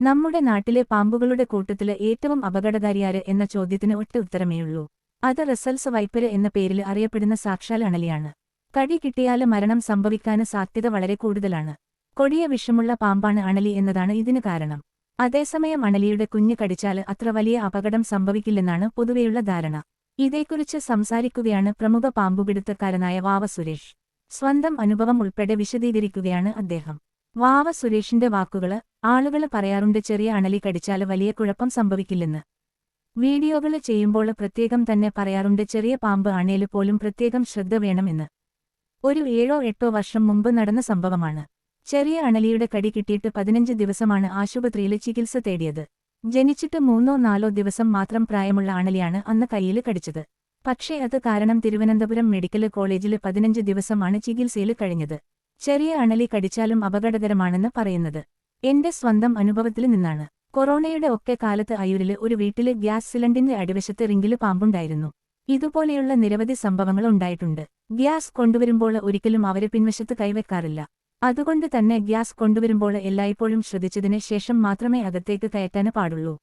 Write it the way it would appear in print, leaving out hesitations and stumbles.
നമ്മുടെ നാട്ടിലെ പാമ്പുകളുടെ കൂട്ടത്തില് ഏറ്റവും അപകടകാരിയാര് എന്ന ചോദ്യത്തിന് ഒറ്റ ഉത്തരമേയുള്ളൂ. അത് റസൽസ് വൈപ്പര് എന്ന പേരിൽ അറിയപ്പെടുന്ന സാക്ഷാൽ അണലിയാണ്. കടി കിട്ടിയാല് മരണം സംഭവിക്കാന് സാധ്യത വളരെ കൂടുതലാണ്. കൊടിയ വിഷമുള്ള പാമ്പാണ് അണലി എന്നതാണ് ഇതിന് കാരണം. അതേസമയം അണലിയുടെ കുഞ്ഞ് കടിച്ചാല് അത്ര വലിയ അപകടം സംഭവിക്കില്ലെന്നാണ് പൊതുവെയുള്ള ധാരണ. ഇതേക്കുറിച്ച് സംസാരിക്കുകയാണ് പ്രമുഖ പാമ്പുപിടുത്തക്കാരനായ വാവ സുരേഷ്. സ്വന്തം അനുഭവം ഉൾപ്പെടെ വിശദീകരിക്കുകയാണ് അദ്ദേഹം. വാവ സുരേഷിന്റെ വാക്കുകള്: ആളുകള് പറയാറുണ്ട് ചെറിയ അണലി കടിച്ചാല് വലിയ കുഴപ്പം സംഭവിക്കില്ലെന്ന്. വീഡിയോകള് ചെയ്യുമ്പോള് പ്രത്യേകം തന്നെ പറയാറുണ്ട് ചെറിയ പാമ്പ് ആണേല് പോലും പ്രത്യേകം ശ്രദ്ധ വേണമെന്ന്. ഒരു 7-8 വർഷം മുമ്പ് നടന്ന സംഭവമാണ്. ചെറിയ അണലിയുടെ കടി കിട്ടിയിട്ട് 15 ദിവസമാണ് ആശുപത്രിയില് ചികിത്സ തേടിയത്. ജനിച്ചിട്ട് 3-4 ദിവസം മാത്രം പ്രായമുള്ള അണലിയാണ് അന്ന് കൈയില് കടിച്ചത്. പക്ഷേ അത് കാരണം തിരുവനന്തപുരം മെഡിക്കല് കോളേജില് 15 ദിവസമാണ് ചികിത്സയില് കഴിഞ്ഞത്. ചെറിയ അണലി കടിച്ചാലും അപകടകരമാണെന്ന് പറയുന്നത് എന്റെ സ്വന്തം അനുഭവത്തില് നിന്നാണ്. കൊറോണയുടെ ഒക്കെ കാലത്ത് അയൂരില് ഒരു വീട്ടില് ഗ്യാസ് സിലിണ്ടറിന്റെ അടിവശത്ത് റിംഗില് പാമ്പുണ്ടായിരുന്നു. ഇതുപോലെയുള്ള നിരവധി സംഭവങ്ങൾ ഉണ്ടായിട്ടുണ്ട്. ഗ്യാസ് കൊണ്ടുവരുമ്പോള് ഒരിക്കലും അവര് പിൻവശത്ത് കൈവെക്കാറില്ല. അതുകൊണ്ട് തന്നെ ഗ്യാസ് കൊണ്ടുവരുമ്പോള് എല്ലായ്പ്പോഴും ശ്രദ്ധിച്ചതിന് ശേഷം മാത്രമേ അകത്തേക്ക് കയറ്റാന് പാടുള്ളൂ.